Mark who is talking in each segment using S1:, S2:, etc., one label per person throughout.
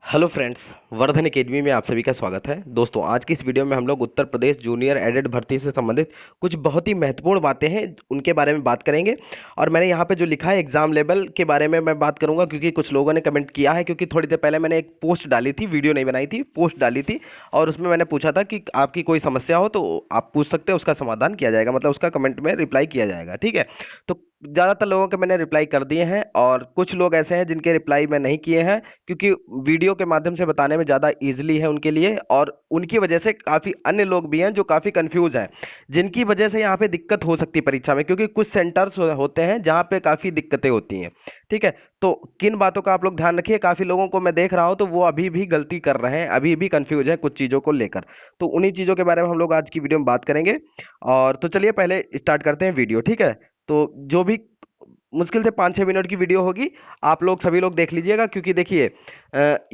S1: Hello friends. Vardhan academy में आप सभी का स्वागत है। दोस्तों, आज की इस वीडियो में हम लोग उत्तर प्रदेश जूनियर एडेड भर्ती से संबंधित कुछ बहुत ही महत्वपूर्ण बातें हैं उनके बारे में बात करेंगे। और मैंने यहाँ पे जो लिखा है एग्जाम लेवल के बारे में मैं बात करूंगा, क्योंकि कुछ लोगों ने कमेंट किया है। क्योंकि थोड़ी देर पहले मैंने एक पोस्ट डाली थी, वीडियो नहीं बनाई थी, पोस्ट डाली थी। और उसमें मैंने पूछा था कि आपकी कोई समस्या हो तो आप पूछ सकते हैं, उसका समाधान किया जाएगा, मतलब उसका कमेंट में रिप्लाई किया जाएगा। ठीक है। तो ज़्यादातर लोगों के मैंने रिप्लाई कर दिए हैं, और कुछ लोग ऐसे हैं जिनके रिप्लाई मैं नहीं किए हैं, क्योंकि वीडियो के माध्यम से बताने में ज़्यादा इजीली है उनके लिए। और उनकी वजह से काफ़ी अन्य लोग भी हैं जो काफ़ी कंफ्यूज हैं, जिनकी वजह से यहाँ पे दिक्कत हो सकती है परीक्षा में, क्योंकि कुछ सेंटर्स होते हैं जहाँ पे काफ़ी दिक्कतें होती हैं। ठीक है। तो किन बातों का आप लोग ध्यान रखिए। काफ़ी लोगों को मैं देख रहा हूँ तो वो अभी भी गलती कर रहे हैं, अभी भी कंफ्यूज है कुछ चीज़ों को लेकर। तो उन्हीं चीज़ों के बारे में हम लोग आज की वीडियो में बात करेंगे। और तो चलिए पहले स्टार्ट करते हैं वीडियो। ठीक है। तो जो भी मुश्किल से 5-6 मिनट की वीडियो होगी, आप लोग सभी लोग देख लीजिएगा। क्योंकि देखिए,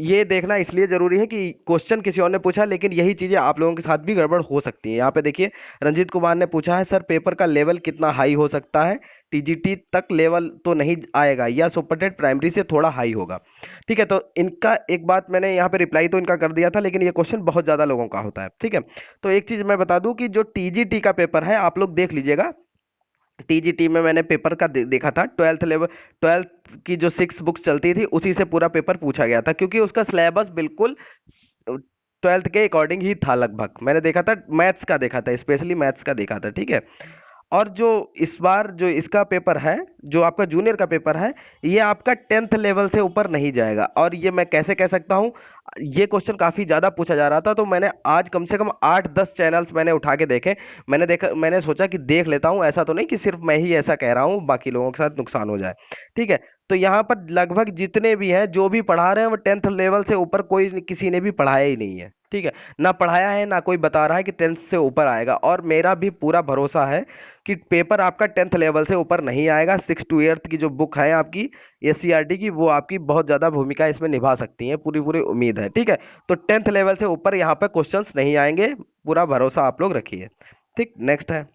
S1: ये देखना इसलिए जरूरी है कि क्वेश्चन किसी और ने पूछा, लेकिन यही चीजें आप लोगों के साथ भी गड़बड़ हो सकती है। यहाँ पे देखिए, रंजीत कुमार ने पूछा है, सर पेपर का लेवल कितना हाई हो सकता है? टीजीटी तक लेवल तो नहीं आएगा, या सुपरटेट प्राइमरी से थोड़ा हाई होगा? ठीक है। तो इनका एक बात मैंने यहाँ पे रिप्लाई तो इनका कर दिया था, लेकिन ये क्वेश्चन बहुत ज्यादा लोगों का होता है। ठीक है। तो एक चीज मैं बता दूं कि जो टीजीटी का पेपर है, आप लोग देख लीजिएगा। टीजीटी में मैंने पेपर का देखा था, ट्वेल्थ लेवल, ट्वेल्थ की जो 6 बुक्स चलती थी उसी से पूरा पेपर पूछा गया था, क्योंकि उसका सिलेबस बिल्कुल ट्वेल्थ के अकॉर्डिंग ही था। लगभग मैंने देखा था, मैथ्स का देखा था, स्पेशली मैथ्स का देखा था। ठीक है। और जो इस बार जो इसका पेपर है, जो आपका जूनियर का पेपर है, ये आपका 10th लेवल से ऊपर नहीं जाएगा। और ये मैं कैसे कह सकता हूँ, ये क्वेश्चन काफी ज्यादा पूछा जा रहा था, तो मैंने आज कम से कम 8-10 चैनल्स मैंने उठा के देखे। मैंने देखा, मैंने सोचा कि देख लेता हूँ, ऐसा तो नहीं कि सिर्फ मैं ही ऐसा कह रहा हूँ, बाकी लोगों के साथ नुकसान हो जाए। ठीक है। तो यहाँ पर लगभग जितने भी हैं, जो भी पढ़ा रहे हैं, वो 10th लेवल से ऊपर कोई किसी ने भी पढ़ाया ही नहीं है। ठीक है। ना पढ़ाया है, ना कोई बता रहा है कि 10th से ऊपर आएगा। और मेरा भी पूरा भरोसा है कि पेपर आपका 10th लेवल से ऊपर नहीं आएगा। 6 to 8 की जो बुक है आपकी एससीईआरटी की, वो आपकी बहुत ज्यादा भूमिका इसमें निभा सकती है, पूरी पूरी उम्मीद है। ठीक है। तो 10th लेवल से ऊपर यहाँ पे क्वेश्चंस नहीं आएंगे, पूरा भरोसा आप लोग रखिए। ठीक। नेक्स्ट है,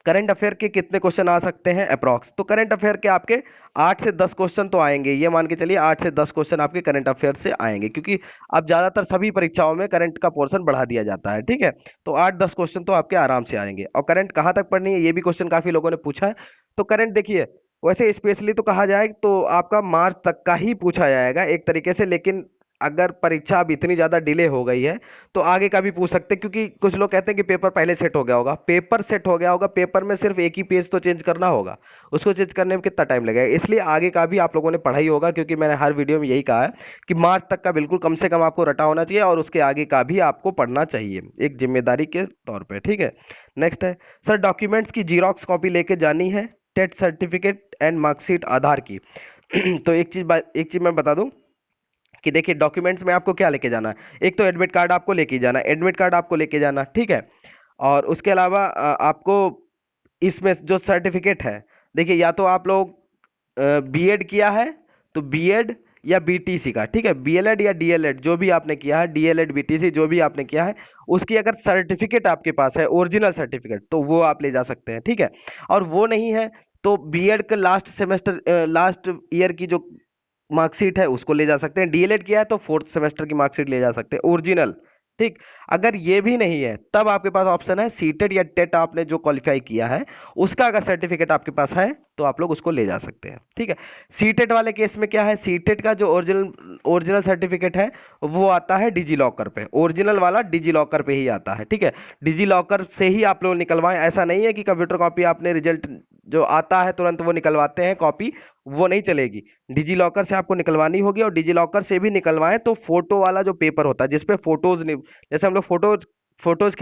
S1: करंट अफेयर के कितने क्वेश्चन आ सकते हैं अप्रॉक्स? तो करंट अफेयर के आपके 8 से 10 क्वेश्चन तो आएंगे, ये मान के चलिए 8 से 10 क्वेश्चन आपके करंट अफेयर से आएंगे, क्योंकि अब ज्यादातर सभी परीक्षाओं में करंट का पोर्शन बढ़ा दिया जाता है। ठीक है। तो 8-10 क्वेश्चन तो आपके आराम से आएंगे। और करंट कहाँ तक पढ़नी है, ये भी क्वेश्चन काफी लोगों ने पूछा है। तो करंट देखिए, वैसे स्पेशली तो कहा जाए तो आपका मार्च तक का ही पूछा जाएगा एक तरीके से, लेकिन अगर परीक्षा अब इतनी ज्यादा डिले हो गई है तो आगे का भी पूछ सकते हैं। क्योंकि कुछ लोग कहते हैं कि पेपर पहले सेट हो गया होगा। पेपर सेट हो गया होगा, पेपर में सिर्फ एक ही पेज तो चेंज करना होगा, उसको चेंज करने में कितना टाइम लगेगा? इसलिए आगे का भी आप लोगों ने पढ़ा ही होगा, क्योंकि मैंने हर वीडियो में यही कहा है कि मार्च तक का बिल्कुल कम से कम आपको रटा होना चाहिए, और उसके आगे का भी आपको पढ़ना चाहिए एक जिम्मेदारी के तौर पर। ठीक है। नेक्स्ट है, सर डॉक्यूमेंट्स की जीरोक्स कॉपी लेके जानी है, टेट सर्टिफिकेट एंड मार्कशीट आधार की। तो एक चीज मैं बता दूं कि देखिए, डॉक्यूमेंट्स में आपको क्या लेके जाना है? एक तो एडमिट कार्ड आपको लेके ही जाना है, एडमिट कार्ड आपको लेके जाना। ठीक है। और उसके अलावा आपको इसमें जो सर्टिफिकेट है, देखिए या तो आप लोग बीएड किया है तो बीएड या बीटीसी का, ठीक है, बीएलएड या डीएलएड जो भी आपने किया है, डीएलएड बीटीसी जो भी आपने किया है, उसकी अगर सर्टिफिकेट आपके पास है, ओरिजिनल सर्टिफिकेट, तो वो आप ले जा सकते हैं। ठीक है। और वो नहीं है तो बीएड का लास्ट सेमेस्टर, लास्ट ईयर की जो मार्कशीट है उसको ले जा सकते हैं। डीएलएड किया है तो 4th सेमेस्टर की मार्कशीट ले जा सकते हैं, ओरिजिनल। ठीक। अगर ये भी नहीं है, तब आपके पास ऑप्शन है सीटेट या टेट, आपने जो क्वालिफाई किया है उसका अगर सर्टिफिकेट आपके पास है तो आप लोग उसको ले जा सकते हैं। ठीक है। सीटेट वाले केस में क्या है, सीटेट का जो ओरिजिनल ओरिजिनल सर्टिफिकेट है वो आता है डिजी लॉकर पे, ओरिजिनल वाला डिजी लॉकर पे ही आता है। ठीक है। डिजी लॉकर से ही आप लोग निकलवाएं, ऐसा नहीं है कि कंप्यूटर कॉपी आपने रिजल्ट जो आता है तुरंत वो निकलवाते हैं कॉपी, वो नहीं चलेगी। डिजी लॉकर से आपको निकलवानी होगी, और डिजी लॉकर से भी निकलवाएं तो फोटो वाला जो पेपर होता है जिसपे फोटोज, जैसे हम लोग फोटोज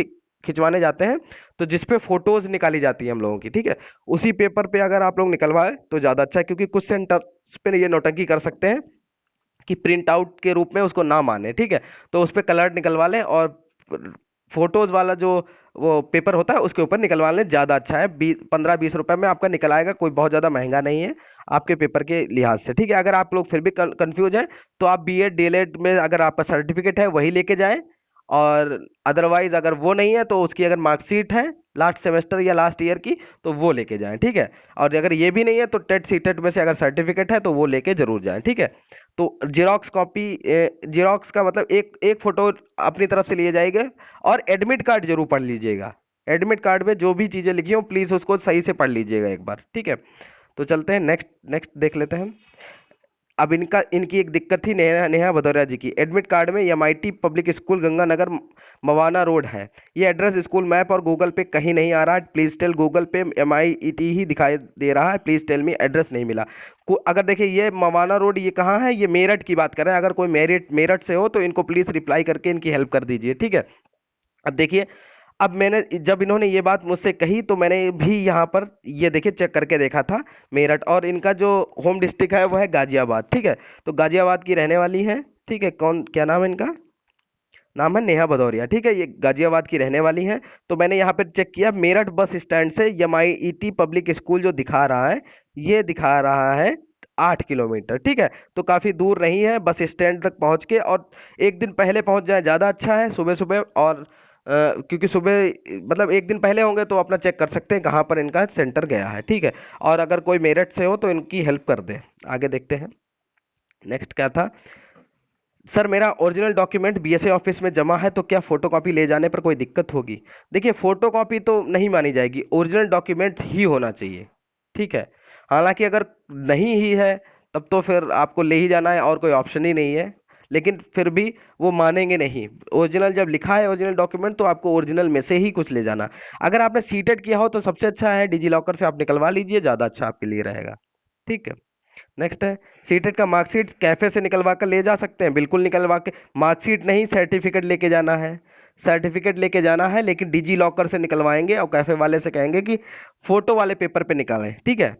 S1: खिंचवाने जाते हैं, तो जिसपे फोटोज निकाली जाती है हम लोगों की, ठीक है, उसी पेपर पे अगर आप लोग निकलवाए तो ज्यादा अच्छा है। क्योंकि कुछ सेंटर्स पे ये नौटंकी कर सकते हैं कि प्रिंट आउट के रूप में उसको ना माने। ठीक है। तो उस पे कलर निकलवा लें, और फोटोज वाला जो वो पेपर होता है उसके ऊपर निकलवा लें, ज्यादा अच्छा है। 15-20 रुपए में आपका निकल आएगा, कोई बहुत ज्यादा महंगा नहीं है आपके पेपर के लिहाज से। ठीक है। अगर आप लोग फिर भी कंफ्यूज हैं तो आप बीएड डीएलएड में अगर आपका सर्टिफिकेट है वही लेके जाएं, और अदरवाइज अगर वो नहीं है तो उसकी अगर मार्कशीट है लास्ट सेमेस्टर या लास्ट ईयर की तो वो लेके जाएं। ठीक है। और अगर ये भी नहीं है तो टेट सीटेट में से अगर सर्टिफिकेट है तो वो लेके जरूर जाएं। ठीक है। तो जेरोक्स कॉपी, जेरोक्स का मतलब एक एक फोटो अपनी तरफ से लिए जाएगा। और एडमिट कार्ड जरूर पढ़ लीजिएगा। एडमिट कार्ड में जो भी चीजें लिखी हो प्लीज उसको सही से पढ़ लीजिएगा एक बार, ठीक है। तो चलते हैं नेक्स्ट, नेक्स्ट देख लेते हैं। अब इनकी एक दिक्कत थी नेहा नेहा भदौरिया जी की। एडमिट कार्ड में MIT public school Ganganagar Mawana road है। ये एड्रेस स्कूल मैप और गूगल पे कहीं नहीं आ रहा है। प्लीज टेल, गूगल पे एमआईटी ही दिखाई दे रहा है, प्लीज टेल मी, एड्रेस नहीं मिला। अगर देखिए ये मवाना रोड ये कहाँ है, ये मेरठ की बात कर रहे हैं। अगर कोई मेरठ से हो तो इनको प्लीज रिप्लाई करके इनकी हेल्प कर दीजिए, ठीक है। अब देखिए, अब मैंने जब इन्होंने ये बात मुझसे कही तो मैंने भी यहाँ पर ये देखिए चेक करके देखा था मेरठ, और इनका जो होम डिस्ट्रिक्ट है वो है गाजियाबाद, ठीक है। तो गाजियाबाद की रहने वाली है, ठीक है। कौन, क्या नाम है इनका? नाम है नेहा भदौरिया, ठीक है। ये गाजियाबाद की रहने वाली हैं। तो मैंने यहाँ पे चेक किया, मेरठ बस स्टैंड से एमआईटी पब्लिक स्कूल जो दिखा रहा है, ये दिखा रहा है 8 किलोमीटर, ठीक है। तो काफी दूर नहीं है, बस स्टैंड तक पहुंच के, और एक दिन पहले पहुंच जाए ज्यादा अच्छा है, सुबह सुबह। और क्योंकि सुबह मतलब एक दिन पहले होंगे तो अपना चेक कर सकते हैं कहाँ पर इनका सेंटर गया है, ठीक है। और अगर कोई मेरठ से हो तो इनकी हेल्प कर दे। आगे देखते हैं, नेक्स्ट क्या था। सर मेरा ओरिजिनल डॉक्यूमेंट बीएसए ऑफिस में जमा है, तो क्या फोटोकॉपी ले जाने पर कोई दिक्कत होगी? देखिए फोटोकॉपी तो नहीं मानी जाएगी, ओरिजिनल डॉक्यूमेंट ही होना चाहिए, ठीक है। हालांकि अगर नहीं ही है तब तो फिर आपको ले ही जाना है, और कोई ऑप्शन ही नहीं है। लेकिन फिर भी वो मानेंगे नहीं। ओरिजिनल जब लिखा है ओरिजिनल डॉक्यूमेंट, तो आपको ओरिजिनल में से ही कुछ ले जाना। अगर आपने सीटेड किया हो तो सबसे अच्छा है, डिजी लॉकर से आप निकलवा लीजिए, ज़्यादा अच्छा आपके लिए रहेगा, ठीक है। नेक्स्ट है, सीटेट का मार्कशीट कैफे से निकलवा कर ले जा सकते हैं, बिल्कुल निकलवा के। मार्कशीट नहीं, सर्टिफिकेट लेके जाना है। सर्टिफिकेट लेके जाना है, लेकिन डिजी लॉकर से निकलवाएंगे और कैफे वाले से कहेंगे कि फोटो वाले पेपर पे निकालें, ठीक है।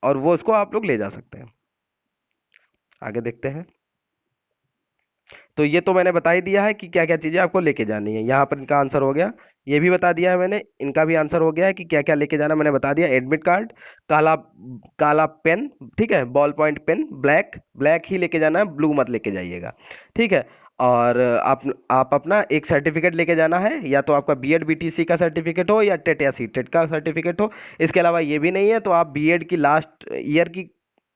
S1: और वो उसको आप लोग ले जा सकते हैं। आगे देखते हैं। तो ये तो मैंने बता ही दिया है कि क्या क्या चीजें आपको लेके जानी है। यहाँ पर इनका आंसर हो गया, ये भी बता दिया है मैंने, इनका भी आंसर हो गया है कि क्या क्या लेके जाना मैंने बता दिया। एडमिट कार्ड, काला काला पेन, ठीक है, ball point pen, black black ही लेके जाना है, ब्लू मत लेके जाइएगा, ठीक है। और आप अपना एक सर्टिफिकेट लेके जाना है, या तो आपका बीएड बीटीसी का सर्टिफिकेट हो या टेट या सीटेट का सर्टिफिकेट हो। इसके अलावा ये भी नहीं है तो आप बीएड की लास्ट ईयर की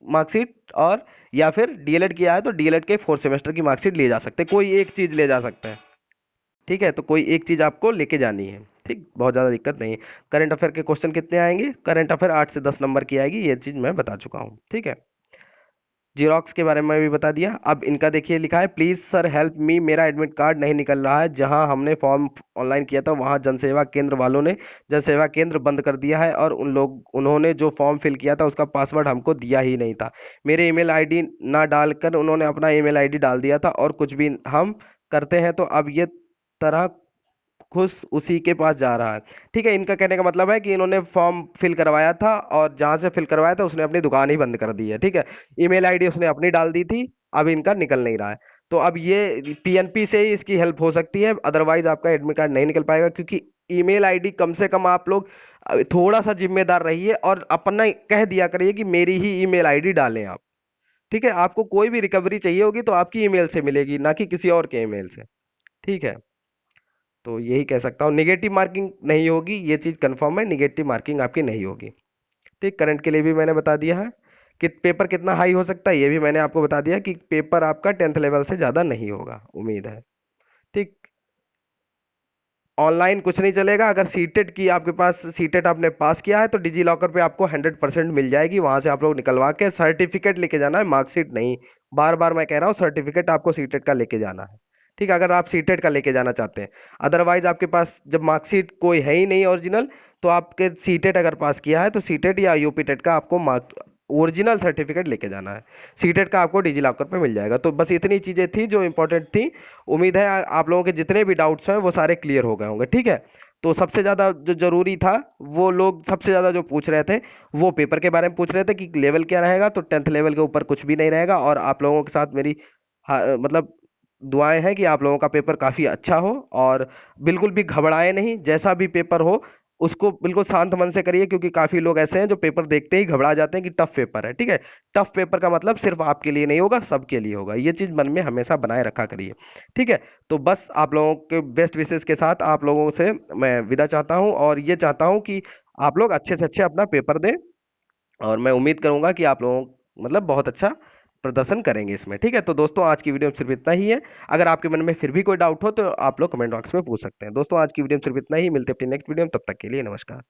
S1: मार्कशीट, और या फिर डीएलएड किया है तो डीएलएड के 4 सेमेस्टर की मार्कशीट ले जा सकते हैं, कोई एक चीज ले जा सकते हैं, ठीक है। तो कोई एक चीज आपको लेके जानी है, ठीक, बहुत ज्यादा दिक्कत नहीं है। करंट अफेयर के क्वेश्चन कितने आएंगे? करंट अफेयर 8 से 10 नंबर की आएगी, ये चीज मैं बता चुका हूँ, ठीक है। जीरोक्स के बारे में भी बता दिया। अब इनका देखिए लिखा है, प्लीज सर हेल्प मी, मेरा एडमिट कार्ड नहीं निकल रहा है। जहां हमने फॉर्म ऑनलाइन किया था वहां जनसेवा केंद्र वालों ने जनसेवा केंद्र बंद कर दिया है, और उन्होंने जो फॉर्म फिल किया था उसका पासवर्ड हमको दिया ही नहीं था। मेरे ईमेल आईडी ना डालकर उन्होंने अपना ईमेल आईडी डाल दिया था, और कुछ भी हम करते हैं तो अब ये तरह खुश उसी के पास जा रहा है, ठीक है। इनका कहने का मतलब है कि इन्होंने फॉर्म फिल करवाया था, और जहां से फिल करवाया था उसने अपनी दुकान ही बंद कर दी है, ठीक है। ईमेल आईडी उसने अपनी डाल दी थी, अब इनका निकल नहीं रहा है। तो अब ये पीएनपी से ही इसकी हेल्प हो सकती है, अदरवाइज आपका एडमिट कार्ड नहीं निकल पाएगा। क्योंकि ईमेल आईडी कम से कम आप लोग थोड़ा सा जिम्मेदार रहिए, और अपना कह दिया करिए कि मेरी ही ईमेल आईडी डालें आप, ठीक है। आपको कोई भी रिकवरी चाहिए होगी तो आपकी ईमेल से मिलेगी, ना कि किसी और के ईमेल से, ठीक है। तो यही कह सकता हूँ, निगेटिव मार्किंग नहीं होगी, ये चीज़ कंफर्म है, निगेटिव मार्किंग आपकी नहीं होगी, ठीक। करंट के लिए भी मैंने बता दिया है कि पेपर कितना हाई हो सकता है, ये भी मैंने आपको बता दिया कि पेपर आपका 10th लेवल से ज़्यादा नहीं होगा, उम्मीद है, ठीक। ऑनलाइन कुछ नहीं चलेगा। अगर सीटेट की आपके पास सीटेट आपने पास किया है तो डिजी लॉकर पे आपको 100% मिल जाएगी, वहां से आप लोग निकलवा के सर्टिफिकेट लेके जाना है, मार्कशीट नहीं। बार बार मैं कह रहा हूँ, सर्टिफिकेट आपको सीटेट का लेके जाना है, ठीक है, अगर आप सीटेट का लेके जाना चाहते हैं। अदरवाइज आपके पास जब मार्कशीट कोई है ही नहीं ओरिजिनल, तो आपके सीटेट अगर पास किया है तो सीटेट या यूपी टेट का आपको मार्क ओरिजिनल सर्टिफिकेट लेके जाना है। सीटेट का आपको डिजी लॉकर पे मिल जाएगा। तो बस इतनी चीजें थी जो इंपॉर्टेंट थी। उम्मीद है आप लोगों के जितने भी डाउट्स हैं वो सारे क्लियर हो गए होंगे, ठीक है। तो सबसे ज़्यादा जो जरूरी था, वो लोग सबसे ज़्यादा जो पूछ रहे थे वो पेपर के बारे में पूछ रहे थे कि लेवल क्या रहेगा। तो 10th लेवल के ऊपर कुछ भी नहीं रहेगा, और आप लोगों के साथ मेरी मतलब दुआएं हैं कि आप लोगों का पेपर काफ़ी अच्छा हो, और बिल्कुल भी घबराए नहीं। जैसा भी पेपर हो उसको बिल्कुल शांत मन से करिए, क्योंकि काफ़ी लोग ऐसे हैं जो पेपर देखते ही घबरा जाते हैं कि टफ पेपर है, ठीक है। टफ पेपर का मतलब सिर्फ आपके लिए नहीं होगा, सबके लिए होगा, ये चीज़ मन में हमेशा बनाए रखा करिए, ठीक है। तो बस आप लोगों के बेस्ट विशेस के साथ आप लोगों से मैं विदा चाहता हूँ, और ये चाहता हूँ कि आप लोग अच्छे से अच्छे अपना पेपर दें, और मैं उम्मीद करूंगा कि आप लोगों मतलब बहुत अच्छा प्रदर्शन करेंगे इसमें। ठीक है, तो दोस्तों आज की वीडियो में सिर्फ इतना ही है। अगर आपके मन में फिर भी कोई डाउट हो तो आप लोग कमेंट बॉक्स में पूछ सकते हैं। दोस्तों आज की वीडियो में सिर्फ इतना ही, मिलते हैं अपनी नेक्स्ट वीडियो में, तब तक के लिए नमस्कार।